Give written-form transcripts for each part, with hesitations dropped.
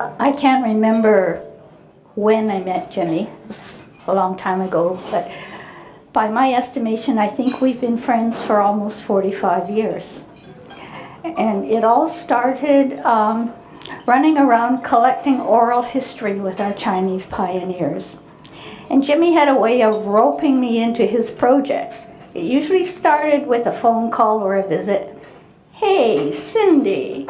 I can't remember when I met Jimmy. It was a long time ago, but by my estimation, I think we've been friends for almost 45 years. And it all started running around collecting oral history with our Chinese pioneers. And Jimmy had a way of roping me into his projects. It usually started with a phone call or a visit. Hey, Cindy.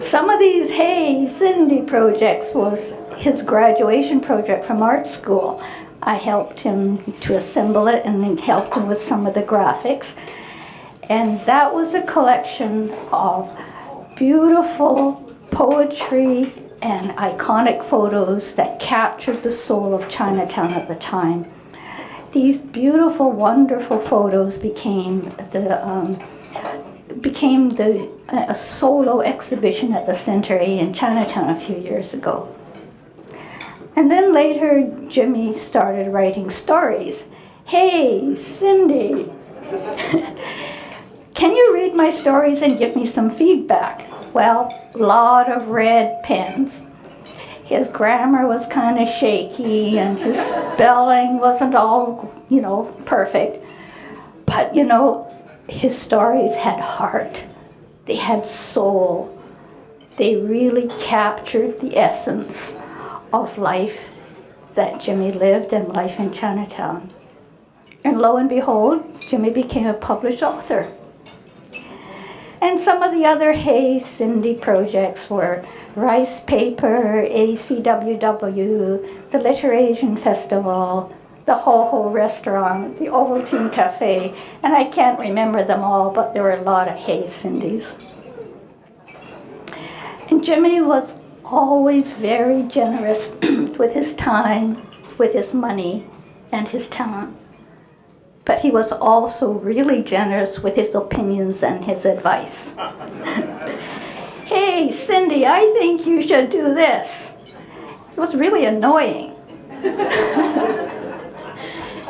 Some of these Hey, Cindy projects was his graduation project from art school. I helped him to assemble it and helped him with some of the graphics. And that was a collection of beautiful poetry and iconic photos that captured the soul of Chinatown at the time. These beautiful, wonderful photos became a solo exhibition at the Center A in Chinatown a few years ago. And then later, Jimmy started writing stories. Hey, Cindy, can you read my stories and give me some feedback? Well, a lot of red pens. His grammar was kind of shaky and his spelling wasn't all, perfect. But, his stories had heart. They had soul. They really captured the essence of life that Jimmy lived and life in Chinatown. And lo and behold, Jimmy became a published author. And some of the other Hey Cindy projects were Ricepaper, ACWW, the AlliterAsian Festival, the Ho Ho Restaurant, the Ovaltine Cafe, and I can't remember them all, but there were a lot of Hey Cindy's. And Jimmy was always very generous with his time, with his money, and his talent. But he was also really generous with his opinions and his advice. Hey, Cindy, I think you should do this. It was really annoying.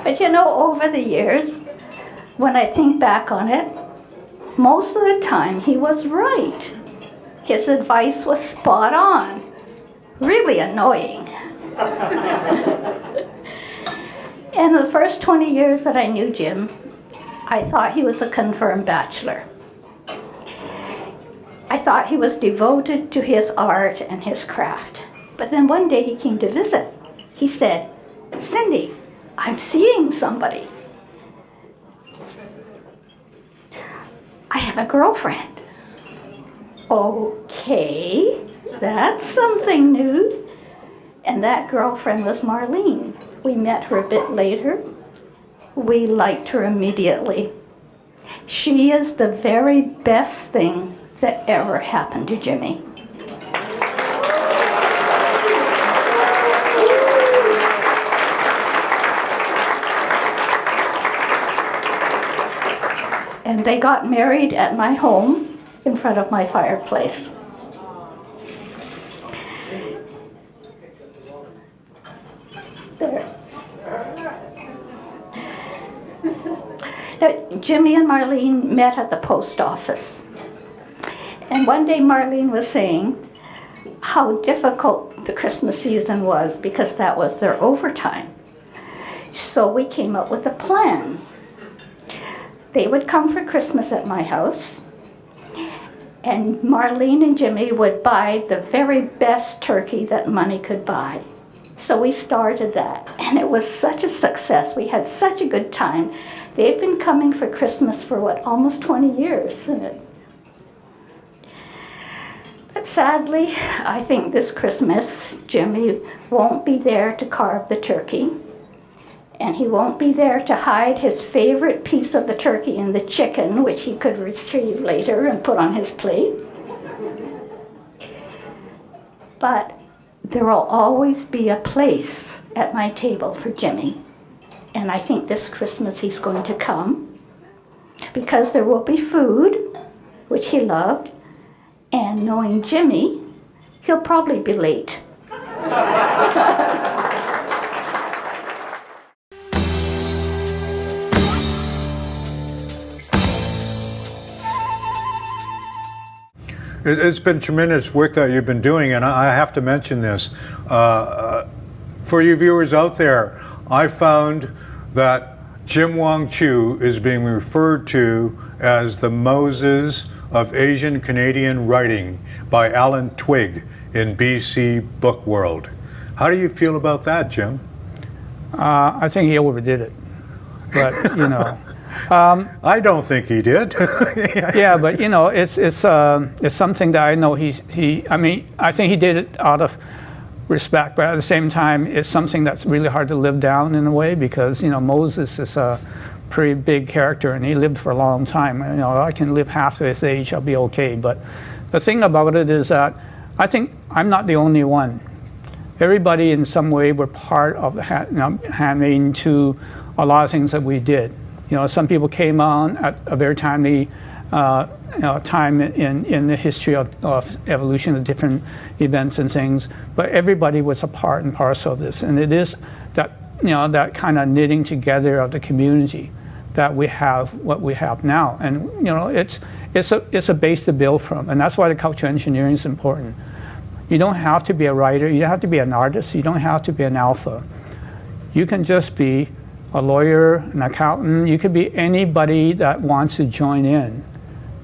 But over the years, when I think back on it, most of the time he was right. His advice was spot on. Really annoying. In the first 20 years that I knew Jim, I thought he was a confirmed bachelor. I thought he was devoted to his art and his craft. But then one day he came to visit. He said, Cindy, I'm seeing somebody. I have a girlfriend. Okay, that's something new. And that girlfriend was Marlene. We met her a bit later. We liked her immediately. She is the very best thing that ever happened to Jimmy. And they got married at my home in front of my fireplace. There. Now, Jimmy and Marlene met at the post office. And one day Marlene was saying how difficult the Christmas season was because that was their overtime. So we came up with a plan. They would come for Christmas at my house, and Marlene and Jimmy would buy the very best turkey that money could buy. So we started that, and it was such a success. We had such a good time. They've been coming for Christmas for, almost 20 years, isn't it? But sadly, I think this Christmas, Jimmy won't be there to carve the turkey, and he won't be there to hide his favorite piece of the turkey in the chicken, which he could retrieve later and put on his plate. But there will always be a place at my table for Jimmy. And I think this Christmas he's going to come because there will be food, which he loved, and knowing Jimmy, he'll probably be late. It's been tremendous work that you've been doing, and I have to mention this. For you viewers out there, I found that Jim Wong Chu is being referred to as the Moses of Asian Canadian writing by Alan Twigg in BC Book World. How do you feel about that, Jim? I think he overdid it, but you know. I don't think he did. Yeah, but you know, it's something that I know I mean, I think he did it out of respect, but at the same time, it's something that's really hard to live down in a way, because you know, Moses is a pretty big character and he lived for a long time. You know, I can live half his age, I'll be okay. But the thing about it is that I think I'm not the only one. Everybody in some way were part of having to a lot of things that we did. You know, some people came on at a very timely time in the history of evolution of different events and things, but everybody was a part and parcel of this, and it is that, you know, that kind of knitting together of the community that we have what we have now, and you know, it's a base to build from, and that's why the cultural engineering is important. You don't have to be a writer, you don't have to be an artist, you don't have to be an alpha. You can just be a lawyer, an accountant, you could be anybody that wants to join in.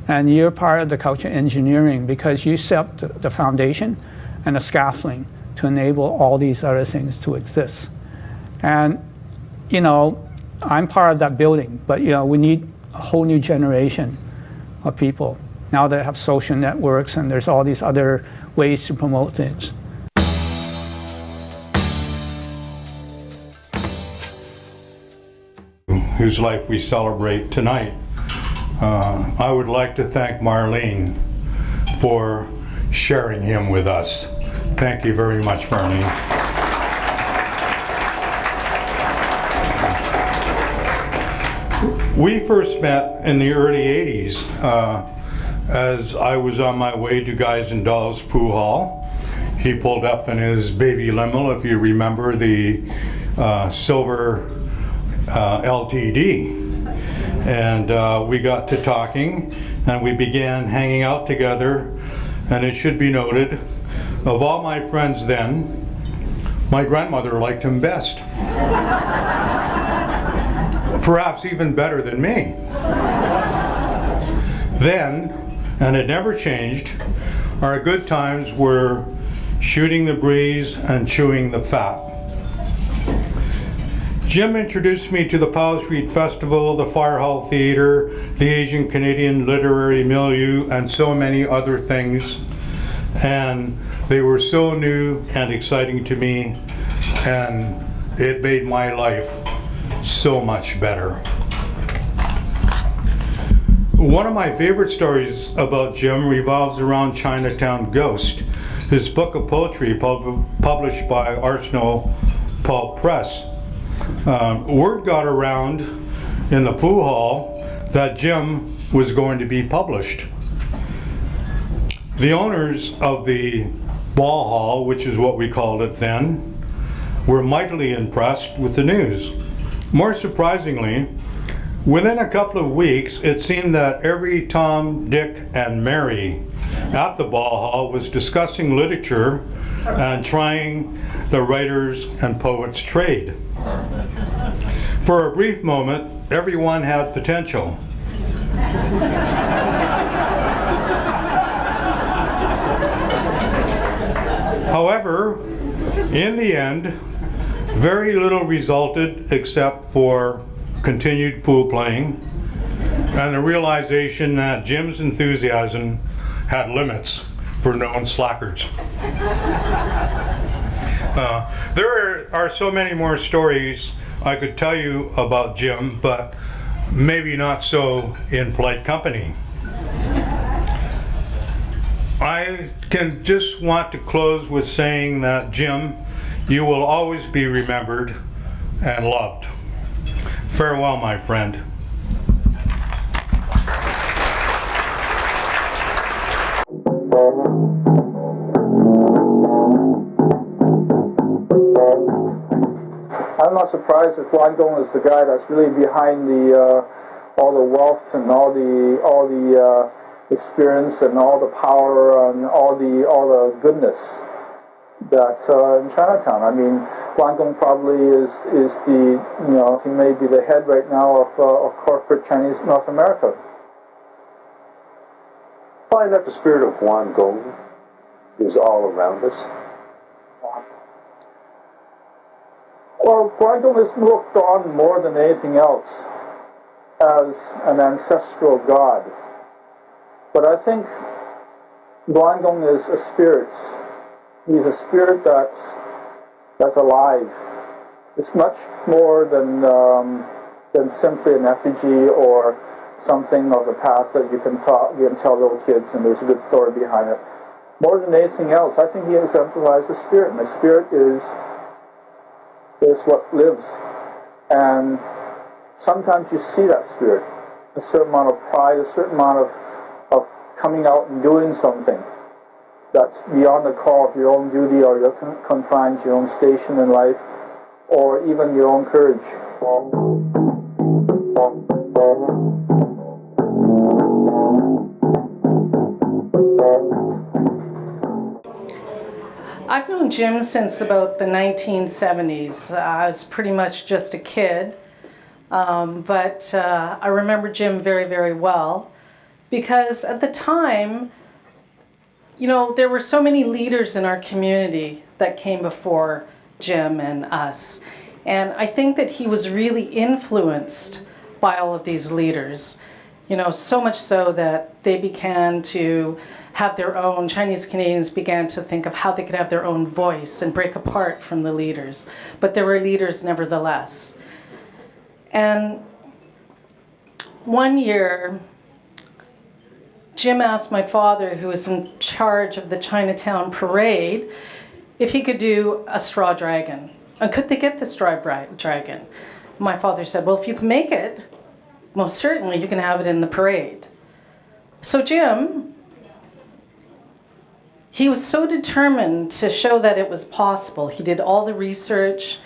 And you're part of the cultural engineering because you set the foundation and the scaffolding to enable all these other things to exist. And, you know, I'm part of that building, but, you know, we need a whole new generation of people now that have social networks and there's all these other ways to promote things. Whose life we celebrate tonight. I would like to thank Marlene for sharing him with us. Thank you very much, Marlene. We first met in the early 80s as I was on my way to Guys and Dolls Pool Hall. He pulled up in his baby limo, if you remember, the silver LTD, and we got to talking and we began hanging out together. And it should be noted, of all my friends then, my grandmother liked him best. Perhaps even better than me. Then, and it never changed, our good times were shooting the breeze and chewing the fat. Jim introduced me to the Powell Street Festival, the Fire Hall Theatre, the Asian Canadian Literary Milieu, and so many other things. And they were so new and exciting to me, and it made my life so much better. One of my favorite stories about Jim revolves around Chinatown Ghost, his book of poetry published by Arsenal Pulp Press. Word got around in the pool hall that Jim was going to be published. The owners of the ball hall, which is what we called it then, were mightily impressed with the news. More surprisingly, within a couple of weeks, it seemed that every Tom, Dick, and Mary at the ball hall was discussing literature and trying the writers and poets trade. For a brief moment, everyone had potential. However, in the end, very little resulted except for continued pool playing and the realization that Jim's enthusiasm had limits for known slackers. There are so many more stories I could tell you about Jim, but maybe not so in polite company. I can just want to close with saying that, Jim, you will always be remembered and loved. Farewell, my friend. I'm not surprised that Guangdong is the guy that's really behind the all the wealth and all the experience and all the power and all the goodness that in Chinatown. I mean, Guangdong probably is the, he may be the head right now of corporate Chinese North America. I find that the spirit of Guangdong is all around us. Well, Guangdong is looked on more than anything else as an ancestral god. But I think Guangdong is a spirit. He's a spirit that's alive. It's much more than simply an effigy or something of the past that you can tell little kids and there's a good story behind it. More than anything else, I think he exemplifies the spirit, and the spirit is what lives. And sometimes you see that spirit, a certain amount of pride, a certain amount of coming out and doing something that's beyond the call of your own duty or your confines, your own station in life, or even your own courage. I've known Jim since about the 1970s. I was pretty much just a kid, but I remember Jim very, very well because at the time, there were so many leaders in our community that came before Jim and us. And I think that he was really influenced by all of these leaders, so much so that they began to have their own, Chinese Canadians began to think of how they could have their own voice and break apart from the leaders. But there were leaders nevertheless. And one year, Jim asked my father, who was in charge of the Chinatown parade, if he could do a straw dragon. And could they get the straw dragon? My father said, well, if you can make it, most certainly you can have it in the parade. So Jim, he was so determined to show that it was possible. He did all the research,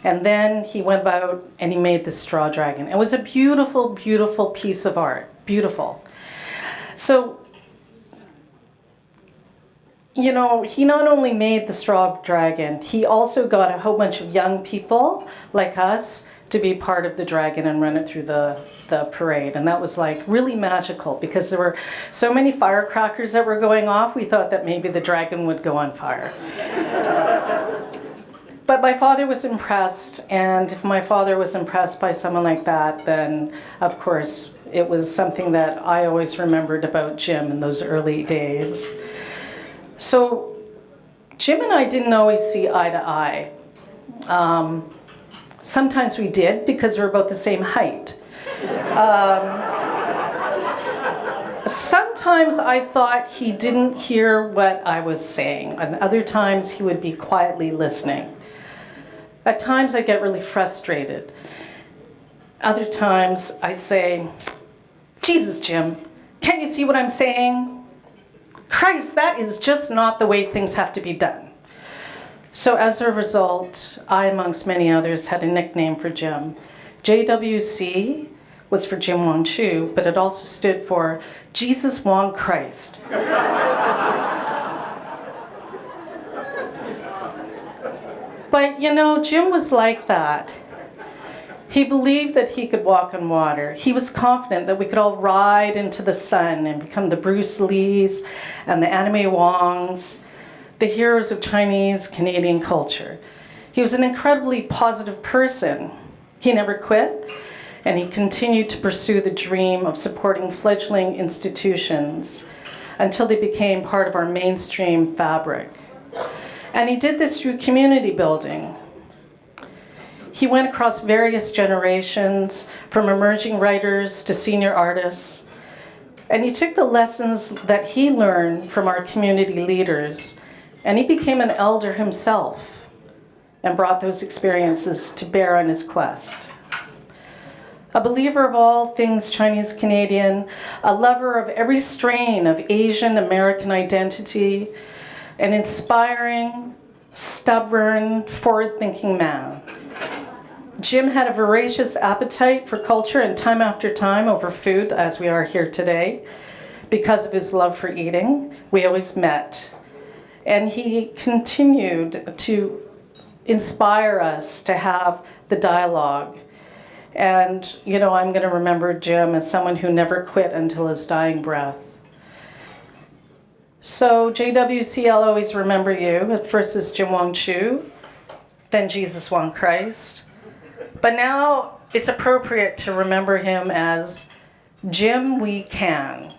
and then he went out and he made the straw dragon. It was a beautiful, beautiful piece of art. Beautiful. So, he not only made the straw dragon, he also got a whole bunch of young people like us to be part of the dragon and run it through the parade. And that was like really magical because there were so many firecrackers that were going off, we thought that maybe the dragon would go on fire. But my father was impressed, and if my father was impressed by someone like that, then of course it was something that I always remembered about Jim in those early days. So Jim and I didn't always see eye to eye. Sometimes we did because we're about the same height. Sometimes I thought he didn't hear what I was saying, and other times he would be quietly listening. At times I'd get really frustrated. Other times I'd say, Jesus, Jim, can't you see what I'm saying? Christ, that is just not the way things have to be done. So as a result, I, amongst many others, had a nickname for Jim. JWC was for Jim Wong Chu, but it also stood for Jesus Wong Christ. But Jim was like that. He believed that he could walk on water. He was confident that we could all ride into the sun and become the Bruce Lees and the Anime Wongs, the heroes of Chinese Canadian culture. He was an incredibly positive person. He never quit, and he continued to pursue the dream of supporting fledgling institutions until they became part of our mainstream fabric. And he did this through community building. He went across various generations, from emerging writers to senior artists, and he took the lessons that he learned from our community leaders, and he became an elder himself and brought those experiences to bear on his quest. A believer of all things Chinese Canadian, a lover of every strain of Asian American identity, an inspiring, stubborn, forward-thinking man. Jim had a voracious appetite for culture, and time after time over food, as we are here today, because of his love for eating. We always met. And he continued to inspire us to have the dialogue. And, you know, I'm going to remember Jim as someone who never quit until his dying breath. So JWC, I'll always remember you. At first as Jim Wong Chu, then Jesus Wong Christ. But now it's appropriate to remember him as Jim We Can.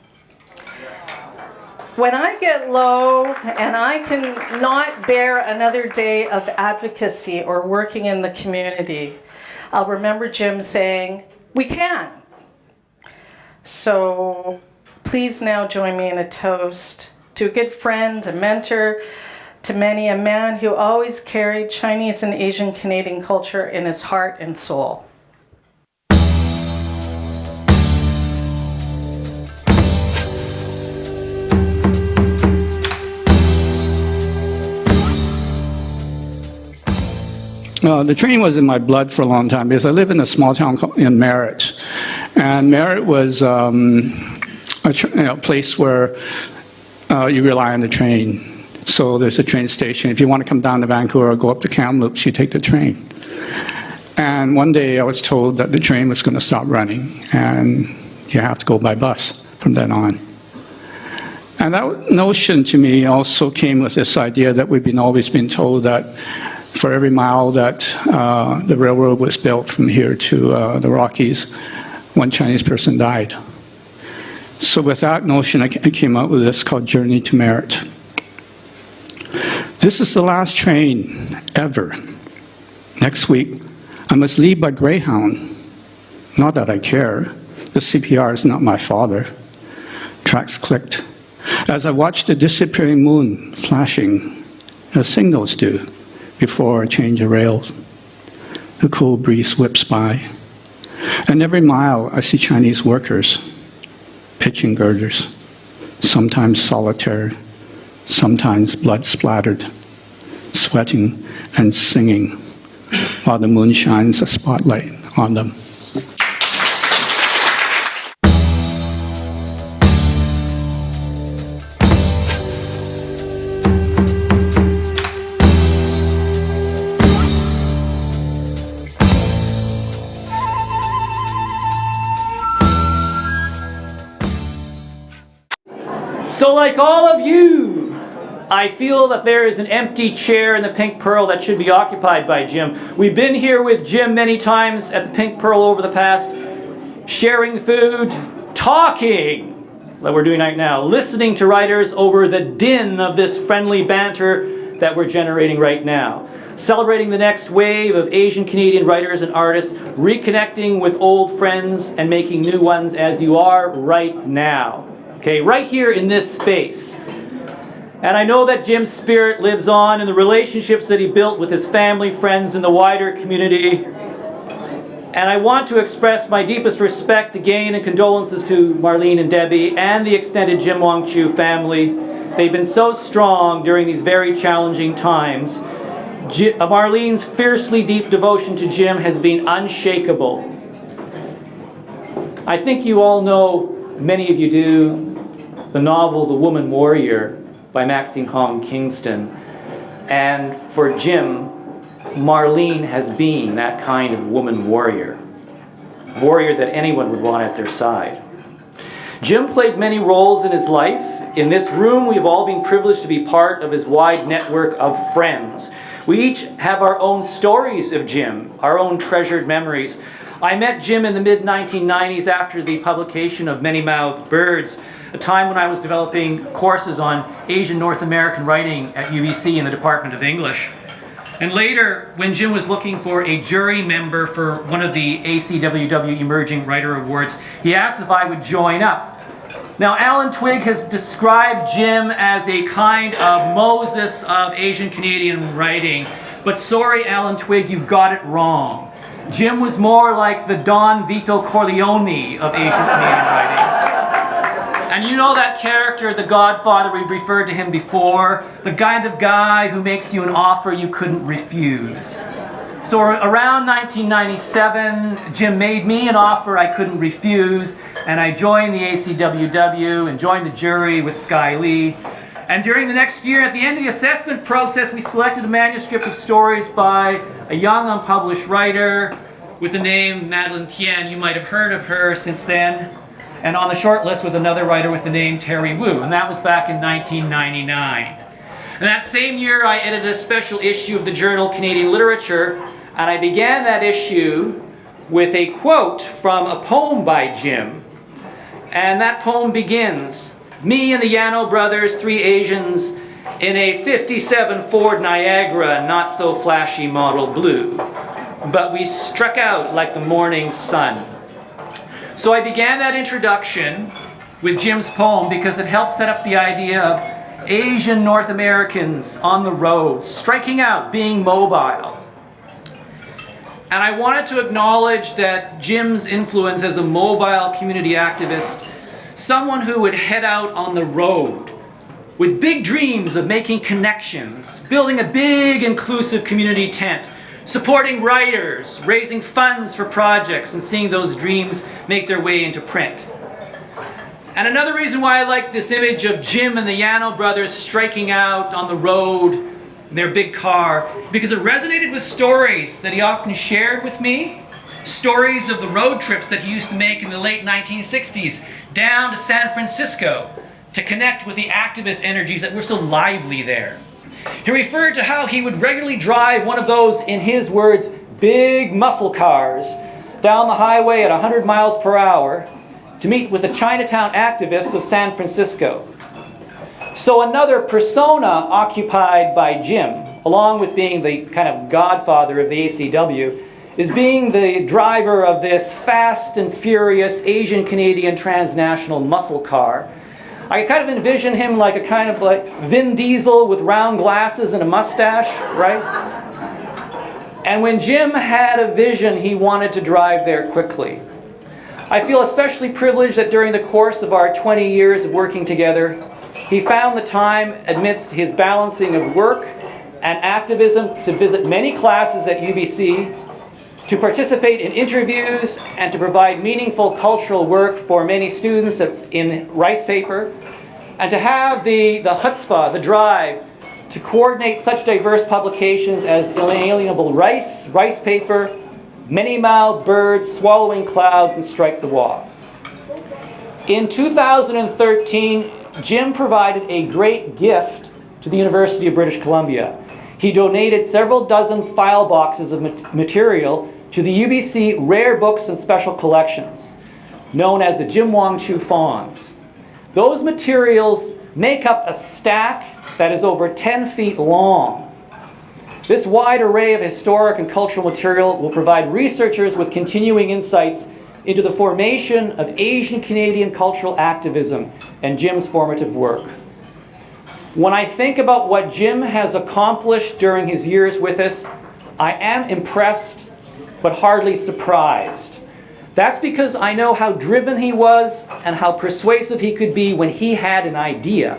When I get low and I can not bear another day of advocacy or working in the community, I'll remember Jim saying, we can. So please now join me in a toast to a good friend, a mentor, to many, a man who always carried Chinese and Asian Canadian culture in his heart and soul. The training was in my blood for a long time because I live in a small town in Merritt. And Merritt was a place where you rely on the train. So there's a train station. If you want to come down to Vancouver or go up to Kamloops, you take the train. And one day I was told that the train was going to stop running and you have to go by bus from then on. And that notion to me also came with this idea that we've always been told that for every mile that the railroad was built from here to the Rockies, one Chinese person died. So with that notion, I came up with this called Journey to Merritt. This is the last train ever. Next week, I must leave by Greyhound. Not that I care. The CPR is not my father. Tracks clicked. As I watched the disappearing moon flashing, as signals do, before I change the rails. The cool breeze whips by. And every mile I see Chinese workers pitching girders, sometimes solitary, sometimes blood splattered, sweating and singing while the moon shines a spotlight on them. So like all of you, I feel that there is an empty chair in the Pink Pearl that should be occupied by Jim. We've been here with Jim many times at the Pink Pearl over the past, sharing food, talking, like we're doing right now, listening to writers over the din of this friendly banter that we're generating right now. Celebrating the next wave of Asian Canadian writers and artists, reconnecting with old friends and making new ones as you are right now. Okay, right here in this space. And I know that Jim's spirit lives on in the relationships that he built with his family, friends, and the wider community. And I want to express my deepest respect again and condolences to Marlene and Debbie and the extended Jim Wong Chu family. They've been so strong during these very challenging times. Marlene's fiercely deep devotion to Jim has been unshakable. I think you all know, many of you do, the novel The Woman Warrior by Maxine Hong Kingston. And for Jim, Marlene has been that kind of woman warrior. Warrior that anyone would want at their side. Jim played many roles in his life. In this room, we've all been privileged to be part of his wide network of friends. We each have our own stories of Jim, our own treasured memories. I met Jim in the mid-1990s after the publication of Many-Mouthed Birds, a time when I was developing courses on Asian North American writing at UBC in the Department of English. And later, when Jim was looking for a jury member for one of the ACWW Emerging Writer Awards, he asked if I would join up. Now, Alan Twigg has described Jim as a kind of Moses of Asian Canadian writing, but sorry, Alan Twigg, you got it wrong. Jim was more like the Don Vito Corleone of Asian Canadian writing. And you know that character, the Godfather, we've referred to him before, the kind of guy who makes you an offer you couldn't refuse. So around 1997, Jim made me an offer I couldn't refuse, and I joined the ACWW and joined the jury with Sky Lee. And during the next year, at the end of the assessment process, we selected a manuscript of stories by a young unpublished writer with the name Madeleine Tien. You might have heard of her since then. And on the short list was another writer with the name Terry Wu, and that was back in 1999. And that same year, I edited a special issue of the journal Canadian Literature, and I began that issue with a quote from a poem by Jim. And that poem begins, "Me and the Yano brothers, 3 Asians, in a 57 Ford Niagara, not so flashy model blue. But we struck out like the morning sun." So I began that introduction with Jim's poem because it helped set up the idea of Asian North Americans on the road, striking out, being mobile. And I wanted to acknowledge that Jim's influence as a mobile community activist, someone who would head out on the road with big dreams of making connections, building a big inclusive community tent, supporting writers, raising funds for projects, and seeing those dreams make their way into print. And another reason why I like this image of Jim and the Yano brothers striking out on the road in their big car, because it resonated with stories that he often shared with me, stories of the road trips that he used to make in the late 1960s down to San Francisco to connect with the activist energies that were so lively there. He referred to how he would regularly drive one of those, in his words, big muscle cars down the highway at 100 miles per hour to meet with the Chinatown activists of San Francisco. So another persona occupied by Jim, along with being the kind of godfather of the ACW, is being the driver of this fast and furious Asian Canadian transnational muscle car. I kind of envision him like a kind of like Vin Diesel with round glasses and a mustache, right? And when Jim had a vision, he wanted to drive there quickly. I feel especially privileged that during the course of our 20 years of working together, he found the time amidst his balancing of work and activism to visit many classes at UBC, to participate in interviews, and to provide meaningful cultural work for many students in Ricepaper, and to have the chutzpah, the drive, to coordinate such diverse publications as Inalienable Rice, Ricepaper, Many-Mouthed Birds, Swallowing Clouds, and Strike the Walk. In 2013, Jim provided a great gift to the University of British Columbia. He donated several dozen file boxes of material to the UBC Rare Books and Special Collections, known as the Jim Wong Chu Fawns. Those materials make up a stack that is over 10 feet long. This wide array of historic and cultural material will provide researchers with continuing insights into the formation of Asian Canadian cultural activism and Jim's formative work. When I think about what Jim has accomplished during his years with us, I am impressed but hardly surprised. That's because I know how driven he was and how persuasive he could be when he had an idea.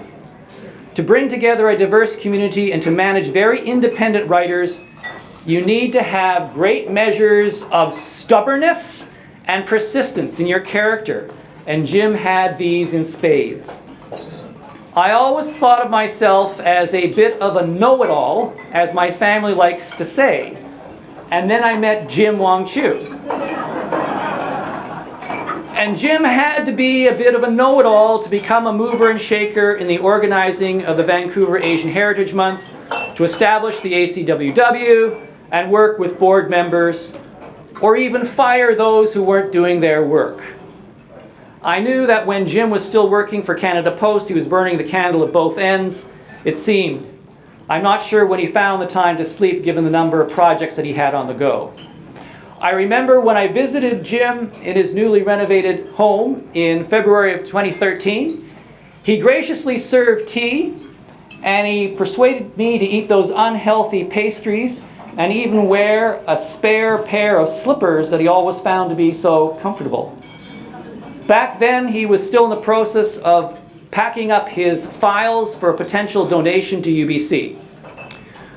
To bring together a diverse community and to manage very independent writers, you need to have great measures of stubbornness and persistence in your character, and Jim had these in spades. I always thought of myself as a bit of a know-it-all, as my family likes to say, and then I met Jim Wong Chu. And Jim had to be a bit of a know-it-all to become a mover and shaker in the organizing of the Vancouver Asian Heritage Month, to establish the ACWW, and work with board members, or even fire those who weren't doing their work. I knew that when Jim was still working for Canada Post, he was burning the candle at both ends, it seemed. I'm not sure when he found the time to sleep given the number of projects that he had on the go. I remember when I visited Jim in his newly renovated home in February of 2013, he graciously served tea, and he persuaded me to eat those unhealthy pastries and even wear a spare pair of slippers that he always found to be so comfortable. Back then, he was still in the process of packing up his files for a potential donation to UBC.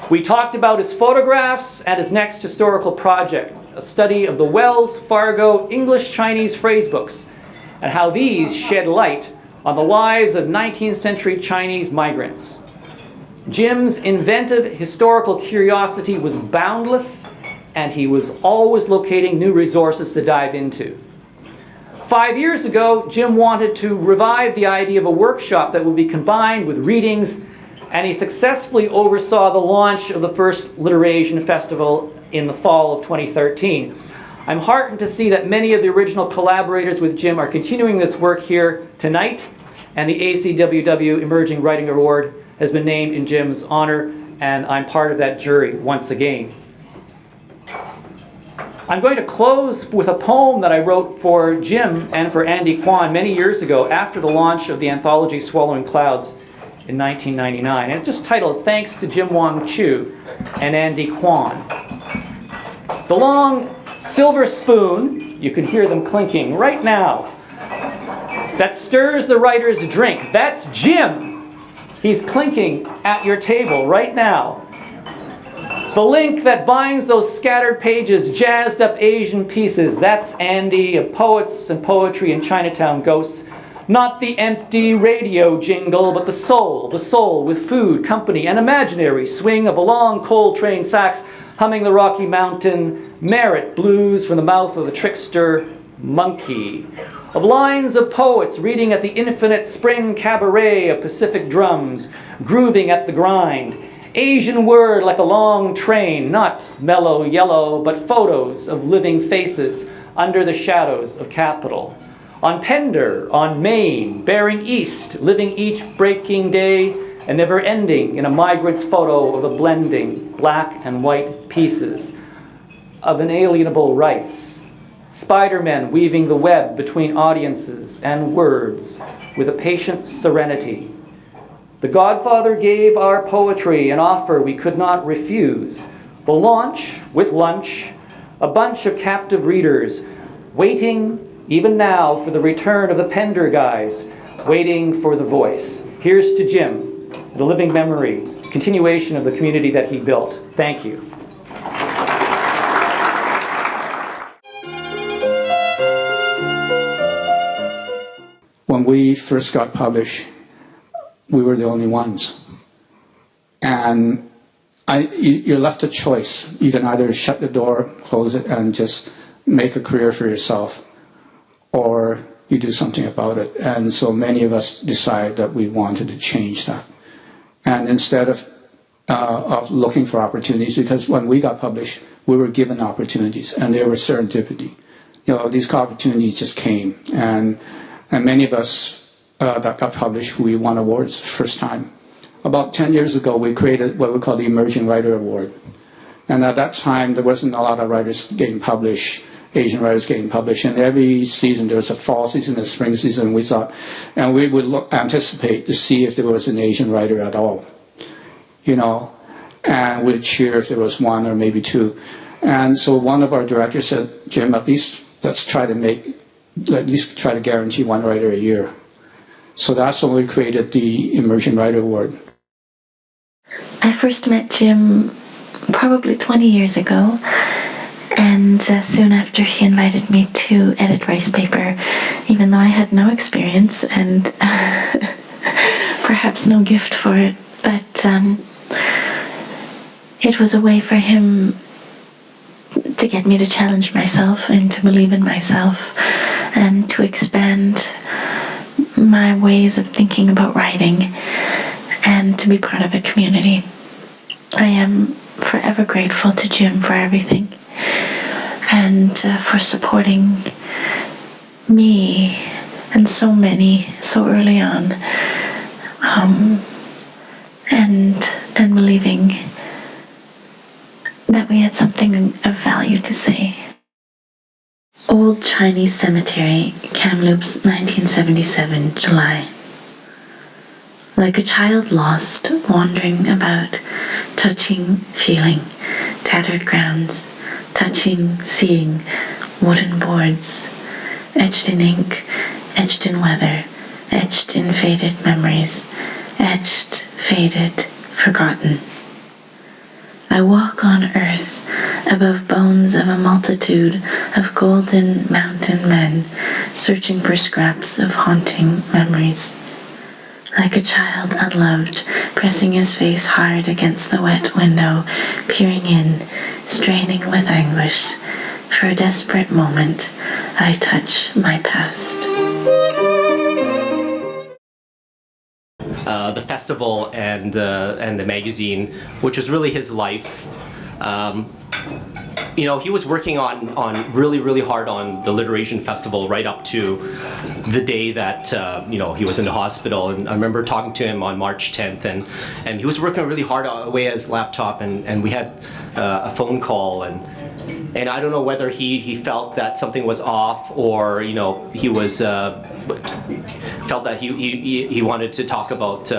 We talked about his photographs and his next historical project, a study of the Wells Fargo English-Chinese phrase books, and how these shed light on the lives of 19th century Chinese migrants. Jim's inventive historical curiosity was boundless, and he was always locating new resources to dive into. 5 years ago, Jim wanted to revive the idea of a workshop that would be combined with readings, and he successfully oversaw the launch of the first AlliterAsian festival in the fall of 2013. I'm heartened to see that many of the original collaborators with Jim are continuing this work here tonight, and the ACWW Emerging Writing Award has been named in Jim's honor, and I'm part of that jury once again. I'm going to close with a poem that I wrote for Jim and for Andy Kwan many years ago after the launch of the anthology Swallowing Clouds in 1999. And it's just titled Thanks to Jim Wong Chu and Andy Kwan. The long silver spoon, you can hear them clinking right now, that stirs the writer's drink. That's Jim. He's clinking at your table right now. The link that binds those scattered pages, jazzed up Asian pieces, that's Andy of Poets and Poetry and Chinatown Ghosts. Not the empty radio jingle, but the soul with food, company, and imaginary swing of a long coal train sax humming the Rocky Mountain merit blues from the mouth of the trickster monkey. Of lines of poets reading at the infinite spring cabaret of Pacific drums, grooving at the grind. Asian word like a long train, not mellow yellow, but photos of living faces under the shadows of capital. On Pender, on Maine, bearing east, living each breaking day and never ending in a migrant's photo of the blending black and white pieces of inalienable rice. Spider-Men weaving the web between audiences and words with a patient serenity. The Godfather gave our poetry an offer we could not refuse. The launch with lunch, a bunch of captive readers, waiting even now for the return of the Pender guys, waiting for the voice. Here's to Jim, the living memory, continuation of the community that he built. Thank you. When we first got published, we were the only ones. And you're left a choice. You can either shut the door, close it, and just make a career for yourself, or you do something about it. And so many of us decided that we wanted to change that. And instead of looking for opportunities, because when we got published, we were given opportunities, and they were serendipity. You know, these opportunities just came. And many of us that got published, we won awards first time. About 10 years ago, we created what we call the Emerging Writer Award. And at that time, there wasn't a lot of writers getting published, Asian writers getting published. And every season, there was a fall season, a spring season, we thought. And we would anticipate to see if there was an Asian writer at all, you know. And we'd cheer if there was one or maybe two. And so one of our directors said, Jim, at least let's try to guarantee one writer a year. So that's when we created the Emerging Writer Award. I first met Jim probably 20 years ago, and soon after he invited me to edit Ricepaper, even though I had no experience and perhaps no gift for it, but it was a way for him to get me to challenge myself and to believe in myself and to expand my ways of thinking about writing and to be part of a community. I am forever grateful to Jim for everything and for supporting me and so many so early on, and believing that we had something of value to say. Old Chinese Cemetery, Kamloops, 1977, July. Like a child lost, wandering about, touching, feeling, tattered grounds, touching, seeing, wooden boards, etched in ink, etched in weather, etched in faded memories, etched, faded, forgotten. I walk on earth, above bones of a multitude of golden mountain men, searching for scraps of haunting memories. Like a child unloved, pressing his face hard against the wet window, peering in, straining with anguish. For a desperate moment, I touch my past. The festival and the magazine, which was really his life. You know, he was working on really hard on the AlliterAsian festival right up to the day that you know, he was in the hospital. And I remember talking to him on March 10th, and he was working really hard away at his laptop, and we had a phone call, and I don't know whether he felt that something was off, or you know, he was felt that he wanted to talk about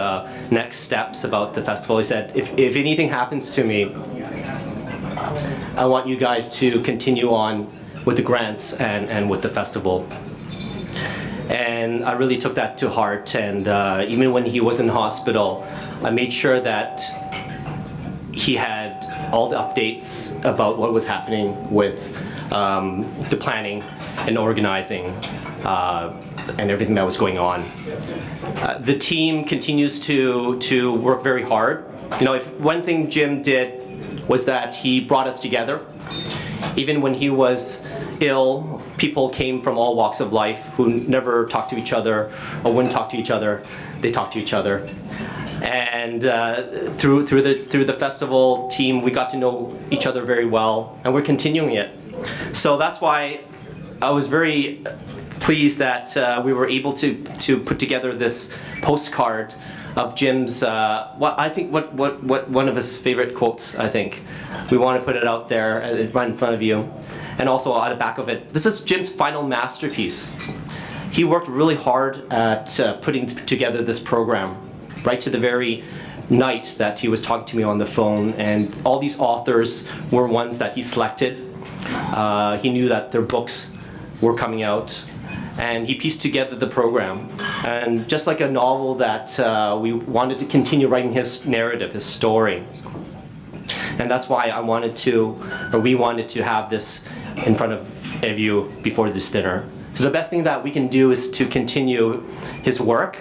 next steps about the festival. He said, if anything happens to me, I want you guys to continue on with the grants and with the festival. And I really took that to heart, and even when he was in hospital, I made sure that he had all the updates about what was happening with the planning and organizing and everything that was going on. The team continues to work very hard. You know, if one thing Jim did was that he brought us together. Even when he was ill, people came from all walks of life who never talked to each other or wouldn't talk to each other. They talked to each other. And through the festival team, we got to know each other very well, and we're continuing it. So that's why I was very pleased that we were able to put together this postcard of Jim's, what one of his favorite quotes, I think. We want to put it out there right in front of you. And also on the back of it, this is Jim's final masterpiece. He worked really hard at putting together this program, right to the very night that he was talking to me on the phone, and all these authors were ones that he selected. He knew that their books were coming out, and he pieced together the program. And just like a novel that we wanted to continue writing his narrative, his story. And that's why I wanted to, or we wanted to have this in front of you before this dinner. So the best thing that we can do is to continue his work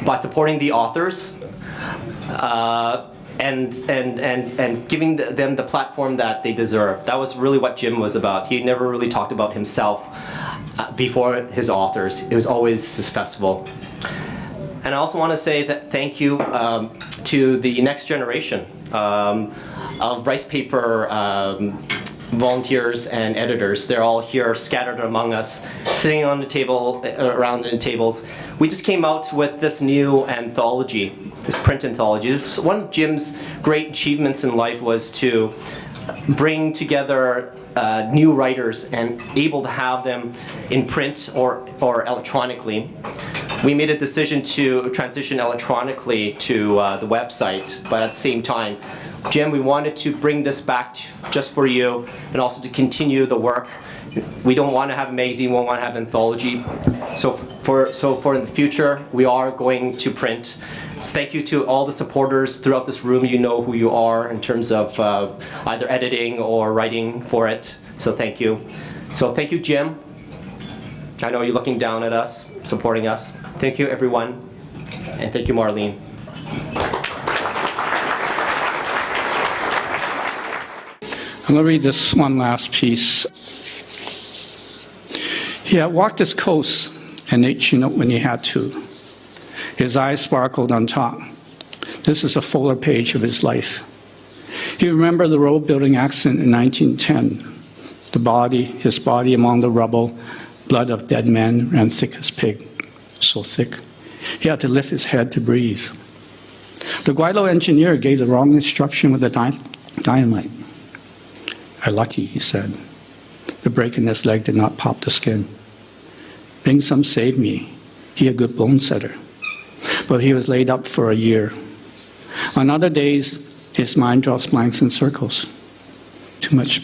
by supporting the authors and giving them the platform that they deserve. That was really what Jim was about. He never really talked about himself before his authors. It was always his festival. And I also want to say that thank you to the next generation of Ricepaper volunteers and editors. They're all here scattered among us, sitting on the table, around the tables. We just came out with this new anthology, this print anthology. One of Jim's great achievements in life was to bring together new writers and able to have them in print or electronically. We made a decision to transition electronically to the website, but at the same time, Jim, we wanted to bring this back just for you and also to continue the work. We don't want to have a magazine, we don't want to have an anthology. So for the future, we are going to print. So thank you to all the supporters throughout this room. You know who you are in terms of either editing or writing for it. So thank you. So thank you, Jim. I know you're looking down at us, supporting us. Thank you, everyone. And thank you, Marlene. I'm going to read this one last piece. He had walked his coast and ate chinook when he had to. His eyes sparkled on top. This is a fuller page of his life. He remembered the road building accident in 1910. His body among the rubble, blood of dead men ran thick as pig, so thick. He had to lift his head to breathe. The Guaylo engineer gave the wrong instruction with the dynamite. "I'm lucky," he said. The break in his leg did not pop the skin. Bing Sum saved me. He a good bone setter. But he was laid up for a year. On other days, his mind draws blanks and circles. Too much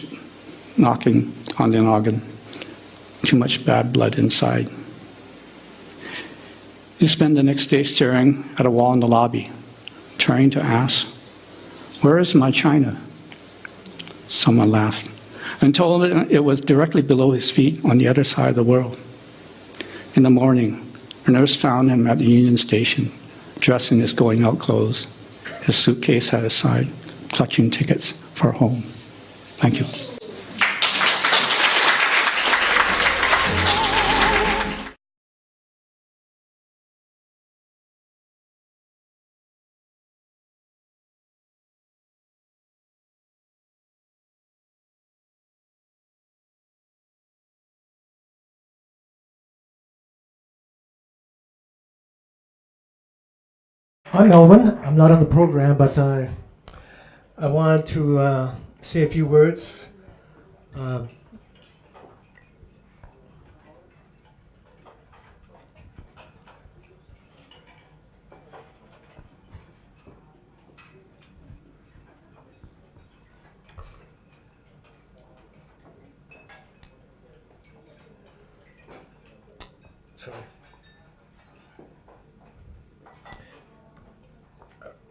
knocking on the noggin. Too much bad blood inside. He spent the next day staring at a wall in the lobby, trying to ask, "Where is my china?" Someone laughed and told him it was directly below his feet on the other side of the world. In the morning, a nurse found him at the Union Station, dressed in his going-out clothes, his suitcase at his side, clutching tickets for home. Thank you. I'm Melvin. I'm not on the program, but I want to say a few words.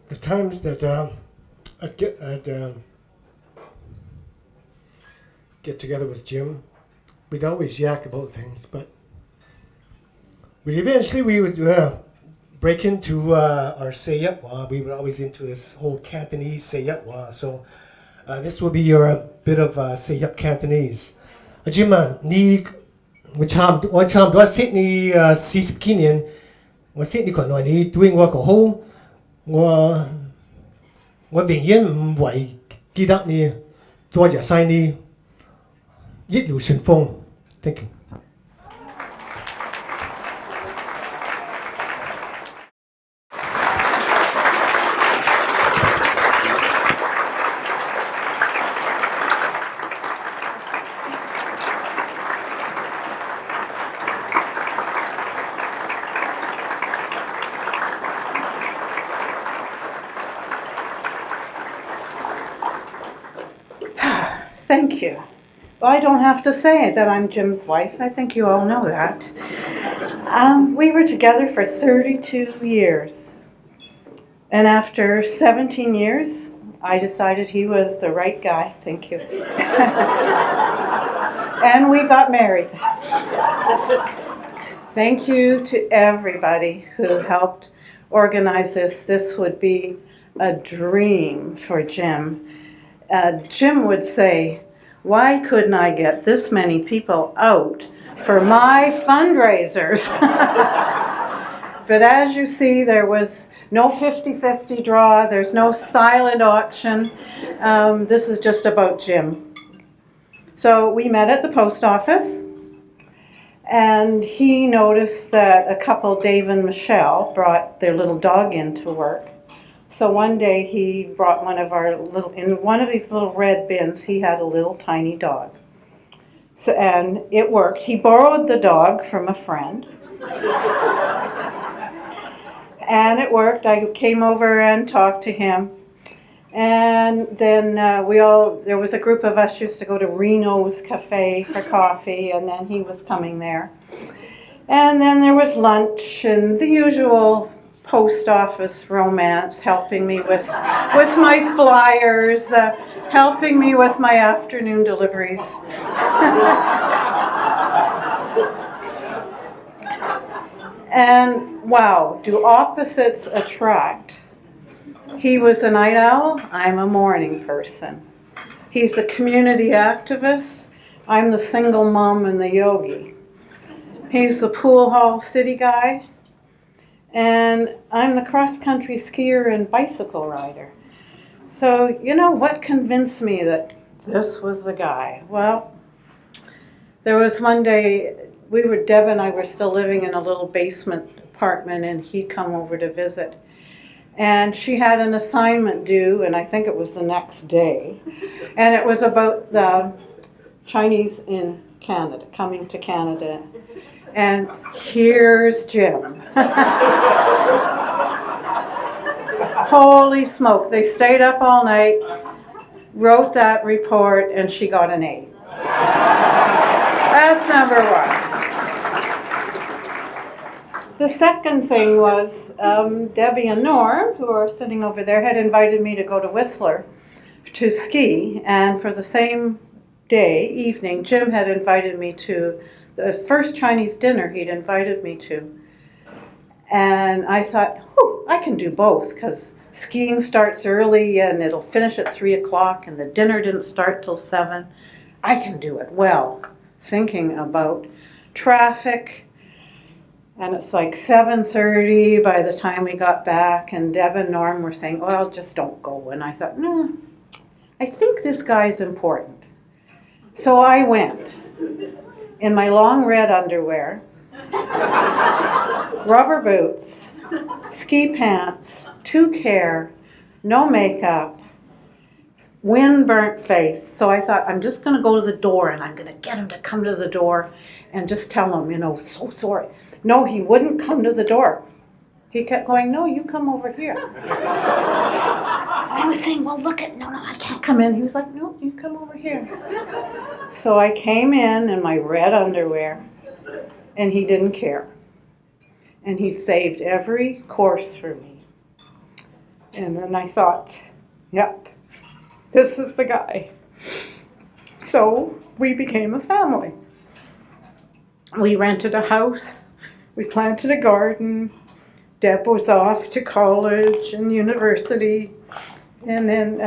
The times that I'd get together with Jim, we'd always yak about things, but we would break into our Sayetwa. We were always into this whole Cantonese Sayetwa, so this will be your bit of Sayep Cantonese. Jim, ni 我差唔多識你40幾年，我識你咁耐，你對我咁好。我永遠唔會記得你，多謝晒你，一路順風。Thank you。Thank you. Well, I don't have to say that I'm Jim's wife. I think you all know that. We were together for 32 years. And after 17 years, I decided he was the right guy. Thank you. And we got married. Thank you to everybody who helped organize this. This would be a dream for Jim. Jim would say, why couldn't I get this many people out for my fundraisers? But as you see, there was no 50-50 draw. There's no silent auction. This is just about Jim. So we met at the post office, and he noticed that a couple, Dave and Michelle, brought their little dog in to work. So one day he brought in one of these little red bins, he had a little tiny dog. So, and it worked. He borrowed the dog from a friend. And it worked. I came over and talked to him. And then there was a group of us used to go to Reno's Cafe for coffee, and then he was coming there. And then there was lunch and the usual post office romance, helping me with my flyers, helping me with my afternoon deliveries. And wow, do opposites attract? He was a night owl, I'm a morning person. He's the community activist, I'm the single mom and the yogi. He's the pool hall city guy, and I'm the cross-country skier and bicycle rider. So, you know what convinced me that this was the guy? Well, there was one day, Deb and I were still living in a little basement apartment, and he'd come over to visit. And she had an assignment due, and I think it was the next day. And it was about the Chinese in Canada, coming to Canada. And here's Jim. Holy smoke, they stayed up all night, wrote that report, and she got an A. That's number one. The second thing was Debbie and Norm, who are sitting over there, had invited me to go to Whistler to ski, and for the same evening, Jim had invited me to the first Chinese dinner he'd invited me to. And I thought, I can do both, because skiing starts early and it'll finish at 3 o'clock, and the dinner didn't start till 7. I can do it well, thinking about traffic. And it's like 7:30 by the time we got back, and Deb and Norm were saying, well, just don't go. And I thought, no, I think this guy's important. So I went in my long red underwear, rubber boots, ski pants, 2 care, no makeup, wind-burnt face. So I thought, I'm just going to go to the door, and I'm going to get him to come to the door and just tell him, so sorry. No, he wouldn't come to the door. He kept going, no, you come over here. I was saying, well, look no, I can't come in. He was like, no, you come over here. So I came in my red underwear, and he didn't care. And he'd saved every course for me. And then I thought, yep, this is the guy. So we became a family. We rented a house. We planted a garden. Deb was off to college and university. And then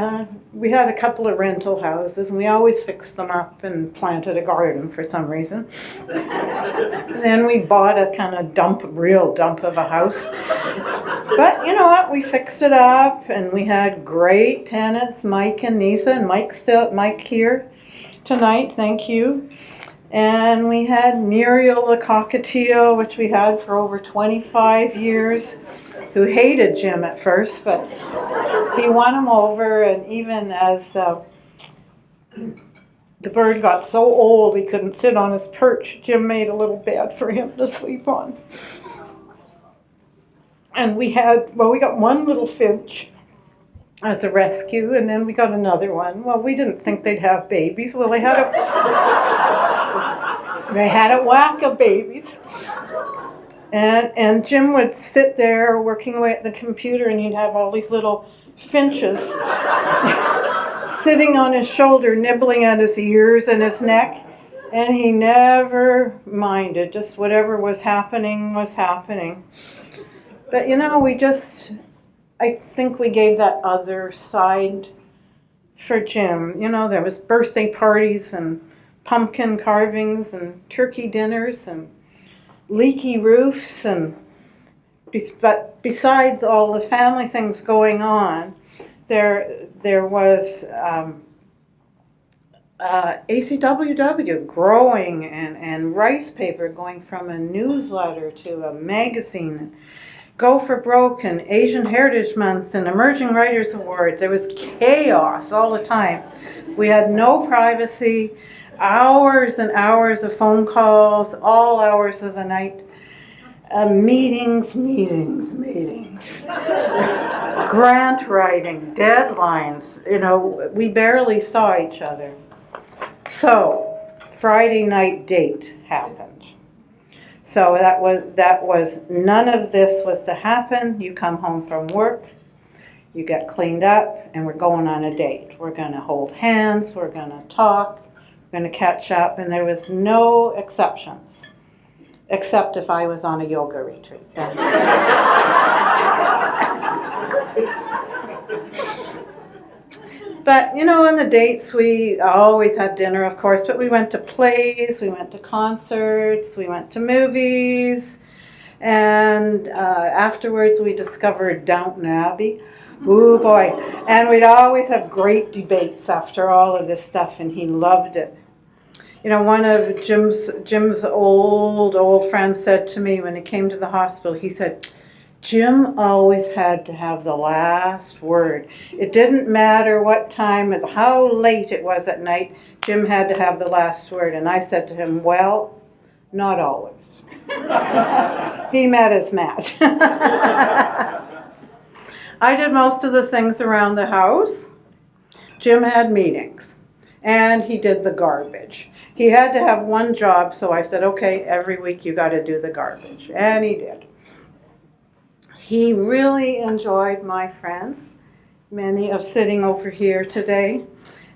we had a couple of rental houses, and we always fixed them up and planted a garden for some reason. And then we bought a kind of real dump of a house. But you know what? We fixed it up, and we had great tenants, Mike and Nisa, and Mike here tonight. Thank you. And we had Muriel the cockatiel, which we had for over 25 years, who hated Jim at first, but he won him over. And even as the bird got so old he couldn't sit on his perch, Jim made a little bed for him to sleep on. And we got one little finch as a rescue, and then we got another one. Well, we didn't think they'd have babies. Well, they had a whack of babies. And Jim would sit there working away at the computer, and he'd have all these little finches sitting on his shoulder, nibbling at his ears and his neck. And he never minded. Just whatever was happening was happening. But I think we gave that other side for Jim. There was birthday parties and pumpkin carvings and turkey dinners and leaky roofs, but besides all the family things going on, there was ACWW growing, and Ricepaper going from a newsletter to a magazine. Go for Broke and Asian Heritage Month and Emerging Writers Awards. There was chaos all the time. We had no privacy, hours and hours of phone calls, all hours of the night, meetings, grant writing, deadlines. We barely saw each other. So, Friday night date happened. So that was none of this was to happen. You come home from work, you get cleaned up, and we're going on a date. We're going to hold hands, we're going to talk, we're going to catch up, and there was no exceptions, except if I was on a yoga retreat. But, on the dates, we always had dinner, of course, but we went to plays, we went to concerts, we went to movies, and afterwards we discovered Downton Abbey. Ooh, boy. And we'd always have great debates after all of this stuff, and he loved it. One of Jim's old friends said to me when he came to the hospital, he said, Jim always had to have the last word. It didn't matter what time, how late it was at night, Jim had to have the last word. And I said to him, well, not always. He met his match. I did most of the things around the house. Jim had meetings, and he did the garbage. He had to have one job, so I said, okay, every week you got to do the garbage. And he did. He really enjoyed my friends. many of sitting over here today.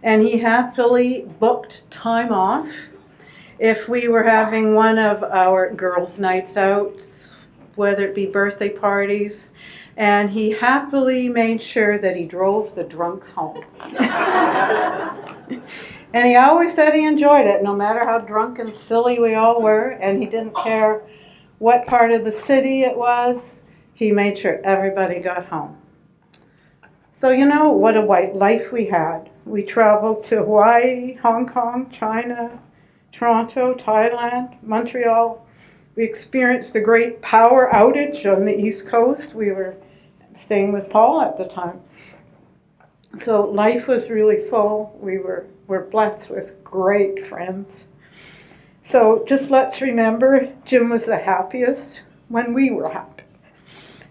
And he happily booked time off if we were having one of our girls' nights out, whether it be birthday parties, and he happily made sure that he drove the drunks home. And he always said he enjoyed it, no matter how drunk and silly we all were, and he didn't care what part of the city it was. He made sure everybody got home. So you know what a white life we had. We traveled to Hawaii, Hong Kong, China, Toronto, Thailand, Montreal. We experienced the great power outage on the East Coast. We were staying with Paul at the time. So life was really full. We're blessed with great friends. So just let's remember, Jim was the happiest when we were happy.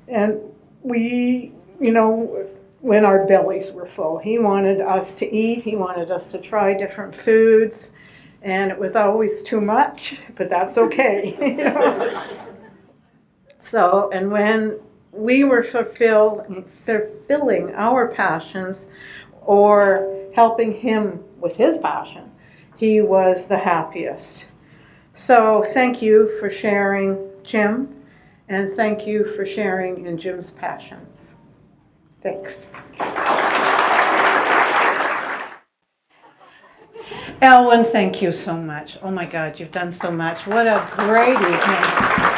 And we, you know, when our bellies were full, he wanted us to eat. He wanted us to try different foods. And it was always too much, but that's okay. You know? So, and when we were fulfilling our passions or helping him with his passion, he was the happiest. So thank you for sharing, Jim, and thank you for sharing in Jim's passions. Thanks. Elwyn, thank you so much. Oh my God, you've done so much. What a great evening.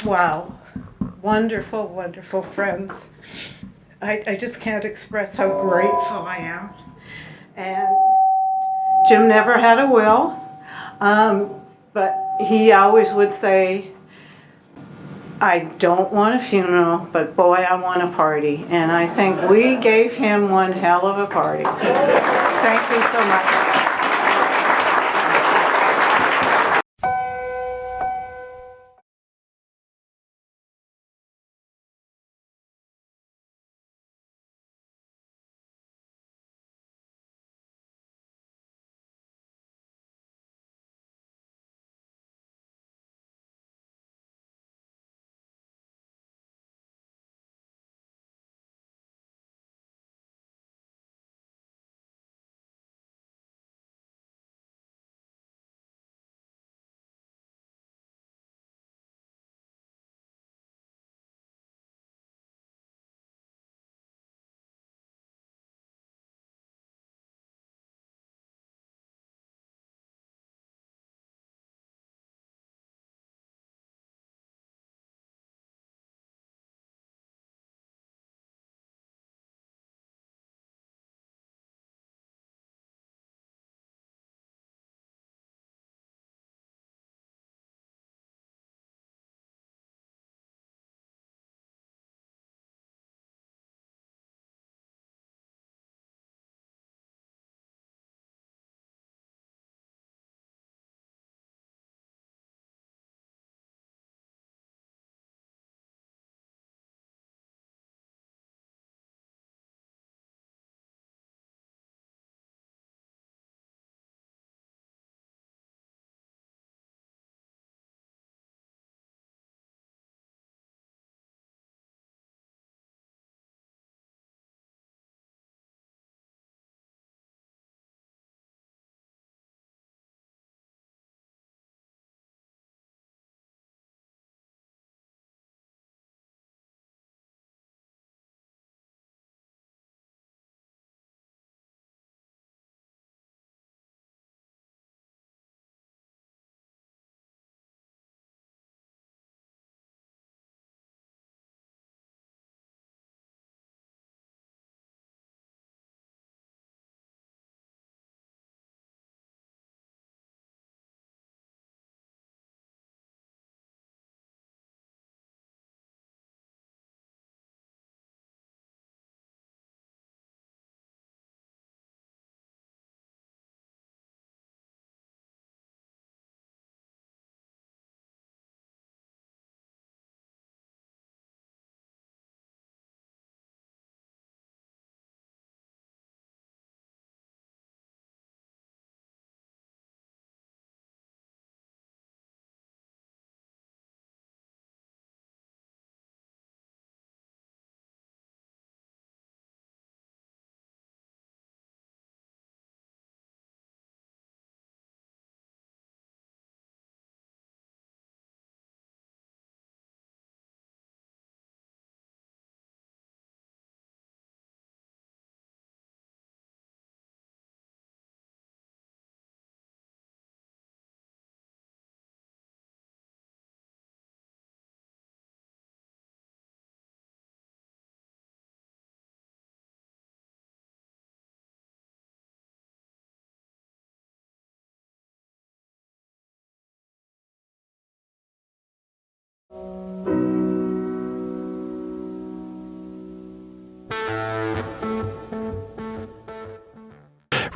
Wow. Wonderful, wonderful friends. I just can't express how grateful I am. And Jim never had a will, but he always would say, I don't want a funeral, but boy, I want a party. And I think we gave him one hell of a party. Thank you so much.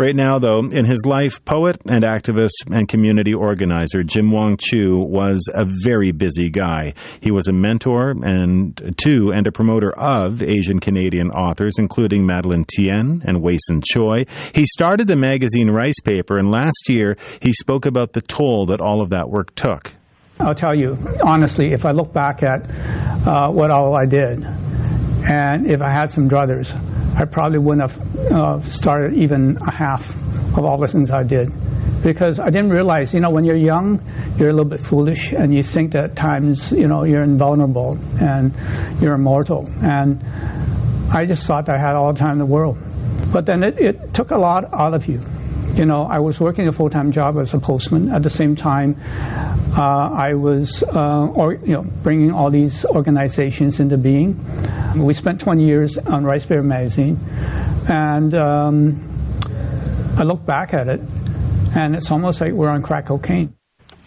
Right now, though, in his life, poet and activist and community organizer Jim Wong Chu was a very busy guy. He was a mentor to and a promoter of Asian Canadian authors, including Madeline Tien and Wei-Sin Choi. He started the magazine Ricepaper, and last year he spoke about the toll that all of that work took. I'll tell you, honestly, if I look back at what all I did, and if I had some druthers, I probably wouldn't have started even a half of all the things I did. Because I didn't realize, when you're young, you're a little bit foolish, and you think that at times, you're invulnerable, and you're immortal. And I just thought I had all the time in the world. But then it took a lot out of you. I was working a full-time job as a postman. At the same time, I was bringing all these organizations into being. We spent 20 years on Ricepaper magazine, and I look back at it, and it's almost like we're on crack cocaine.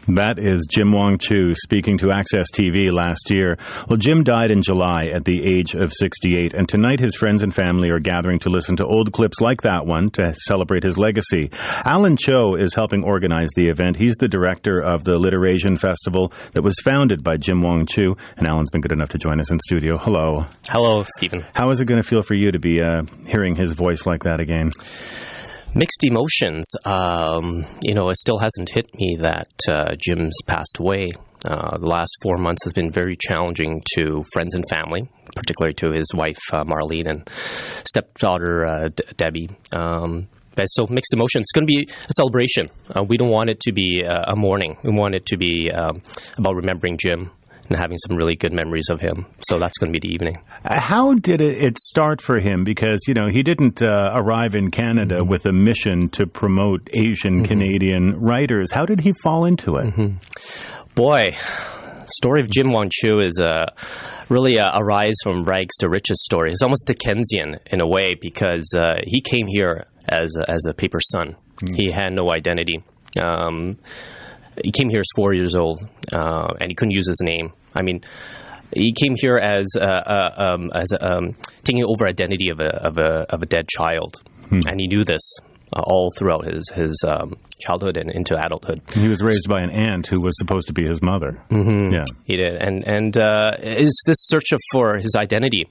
That is Jim Wong Chu speaking to Access TV last year. Well, Jim died in July at the age of 68, and tonight his friends and family are gathering to listen to old clips like that one to celebrate his legacy. Alan Cho is helping organize the event. He's the director of the AlliterAsian festival that was founded by Jim Wong Chu, and Alan's been good enough to join us in studio. Hello. Hello, Stephen. How is it going to feel for you to be hearing his voice like that again? Mixed emotions. It still hasn't hit me that Jim's passed away. The last 4 months has been very challenging to friends and family, particularly to his wife, Marlene, and stepdaughter, Debbie. So mixed emotions. It's going to be a celebration. We don't want it to be a mourning. We want it to be about remembering Jim and having some really good memories of him. So that's going to be the evening. How did it start for him? Because, he didn't arrive in Canada with a mission to promote Asian Canadian writers. How did he fall into it? Boy, the story of Jim Wong Chu is really a rise from rags to riches story. It's almost Dickensian in a way, because he came here as a paper son. He had no identity. He came here as 4 years old, and he couldn't use his name. I mean, he came here as taking over identity of a dead child, and he knew this all throughout his childhood and into adulthood. He was raised by an aunt who was supposed to be his mother. Yeah, he did, and is this search for his identity.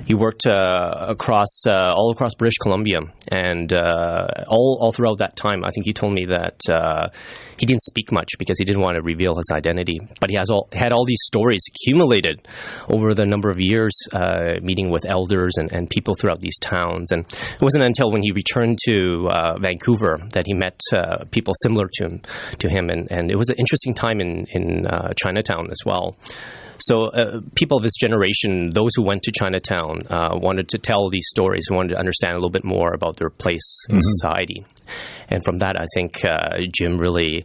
He worked all across British Columbia, and all throughout that time, I think he told me that he didn't speak much because he didn't want to reveal his identity. But he had all these stories accumulated over the number of years, meeting with elders and people throughout these towns. And it wasn't until when he returned to Vancouver that he met people similar to him, and it was an interesting time in Chinatown as well. So people of his generation, those who went to Chinatown, wanted to tell these stories, wanted to understand a little bit more about their place in society. And from that, I think Jim really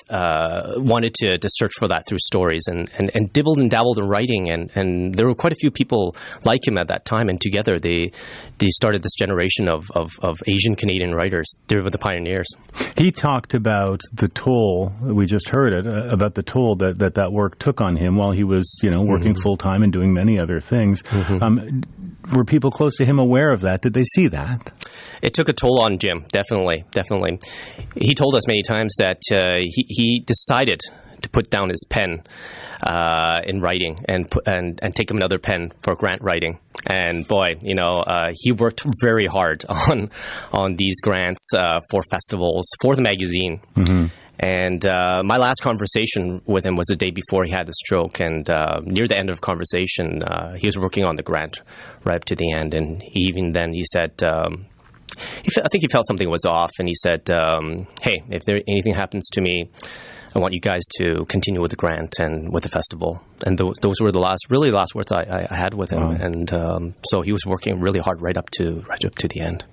wanted to search for that through stories and dibbled and dabbled in writing. And there were quite a few people like him at that time. And together they started this generation of Asian Canadian writers. They were the pioneers. He talked about the toll, we just heard it, about the toll that work took on him while he was, working full-time and doing many other things. Were people close to him aware of that? Did they see that? It took a toll on Jim, definitely. He told us many times that he decided to put down his pen in writing and take him another pen for grant writing. And boy, he worked very hard on these grants for festivals, for the magazine. And my last conversation with him was the day before he had the stroke. And near the end of the conversation, he was working on the grant right up to the end. And even then he said, I think he felt something was off. And he said, hey, if anything happens to me, I want you guys to continue with the grant and with the festival. And those were the last words I had with him. Wow. And so he was working really hard right up to the end.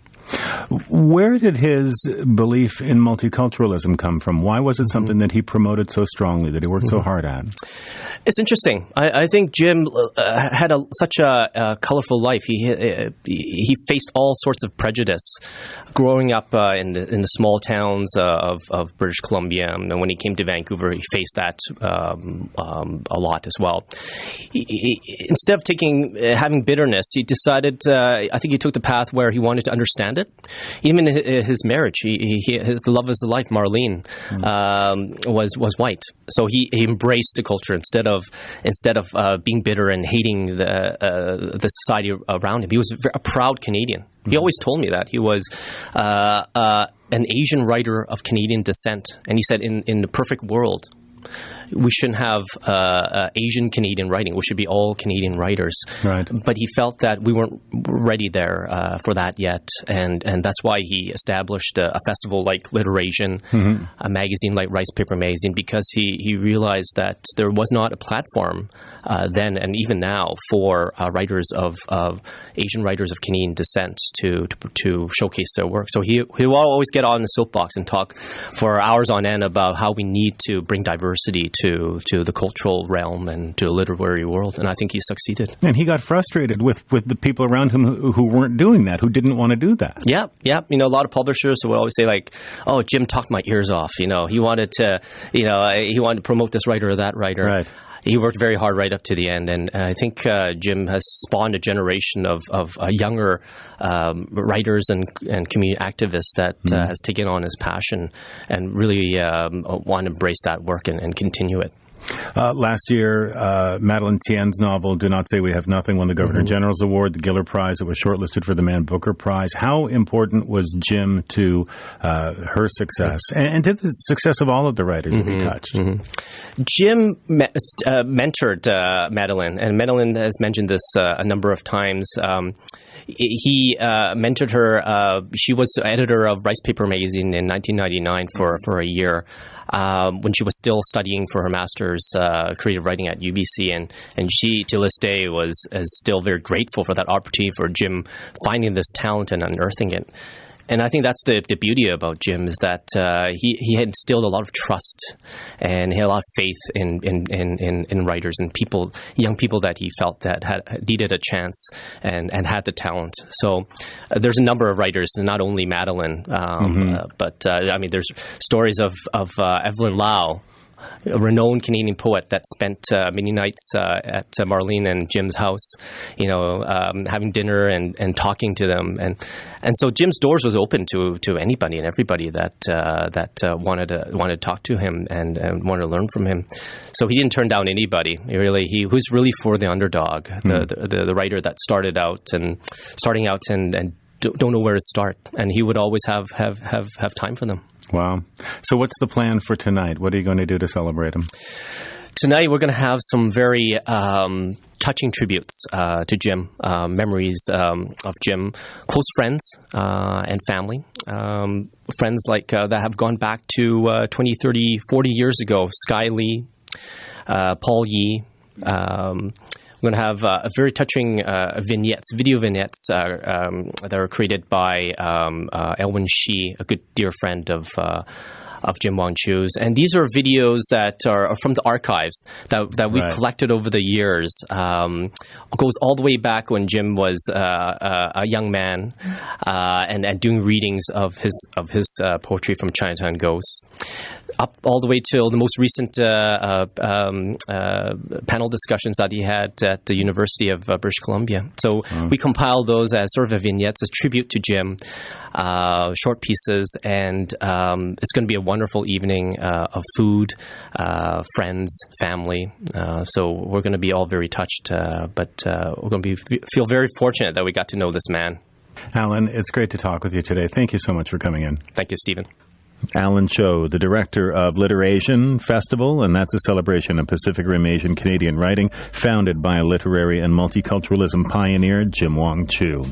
Where did his belief in multiculturalism come from? Why was it something that he promoted so strongly, that he worked so hard at? It's interesting. I think Jim had such a colorful life. He faced all sorts of prejudice growing up in the small towns of British Columbia. And when he came to Vancouver, he faced that a lot as well. Instead of having bitterness, he decided, I think he took the path where he wanted to understand it. Even his marriage, the love of his life, Marlene, was white. So he embraced the culture instead of being bitter and hating the society around him. He was a proud Canadian. He always told me that he was an Asian writer of Canadian descent, and he said, in the perfect world, we shouldn't have Asian Canadian writing. We should be all Canadian writers. Right. But he felt that we weren't ready there for that yet, and that's why he established a festival like AlliterAsian, a magazine like Ricepaper magazine, because he realized that there was not a platform then and even now for writers of Asian writers of Canadian descent to showcase their work. So he will always get on the soapbox and talk for hours on end about how we need to bring diversity to the cultural realm and to the literary world, and I think he succeeded. And he got frustrated with the people around him who weren't doing that, who didn't want to do that. Yeah. You know, a lot of publishers would always say like, "Oh, Jim talked my ears off." You know, he wanted to promote this writer or that writer. Right. He worked very hard right up to the end, and I think Jim has spawned a generation of younger writers and community activists that has taken on his passion and really want to embrace that work and continue it. Last year, Madeleine Tien's novel, Do Not Say We Have Nothing, won the Governor General's Award, the Giller Prize. It was shortlisted for the Man Booker Prize. How important was Jim to her success and to the success of all of the writers that he touched? Jim mentored Madeleine, and Madeleine has mentioned this a number of times. He mentored her. She was editor of Ricepaper magazine in 1999 for a year. When she was still studying for her master's creative writing at UBC, and she, to this day, is still very grateful for that opportunity for Jim finding this talent and unearthing it. And I think that's the beauty about Jim, is that he had instilled a lot of trust, and he had a lot of faith in writers and young people that he felt that had needed a chance and had the talent. So there's a number of writers, not only Madeleine, but I mean, there's stories of Evelyn Lau, a renowned Canadian poet that spent many nights at Marlene and Jim's house, having dinner and talking to them, and so Jim's doors was open to anybody and everybody that wanted to talk to him and wanted to learn from him. So he didn't turn down anybody. He was really for the underdog, the writer that starting out and don't know where to start, and he would always have time for them. Wow. So what's the plan for tonight? What are you going to do to celebrate him? Tonight we're going to have some very touching tributes to Jim, memories of Jim, close friends and family, friends like that have gone back to 20, 30, 40 years ago. Sky Lee, Paul Yee. We're going to have very touching video vignettes that are created by Elwin Shi, a good dear friend of Jim Wong Chu's. And these are videos that are from the archives that we've collected over the years. It goes all the way back when Jim was a young man and doing readings of his poetry from Chinatown Ghosts, up all the way till the most recent panel discussions that he had at the University of British Columbia. So we compile those as sort of a vignettes, as tribute to Jim, short pieces, and it's going to be a wonderful evening of food, friends, family. So we're going to be all very touched, but we're going to feel very fortunate that we got to know this man. Alan, it's great to talk with you today. Thank you so much for coming in. Thank you, Stephen. Alan Cho, the director of AlliterAsian Festival, and that's a celebration of Pacific Rim Asian Canadian writing founded by literary and multiculturalism pioneer Jim Wong Chu.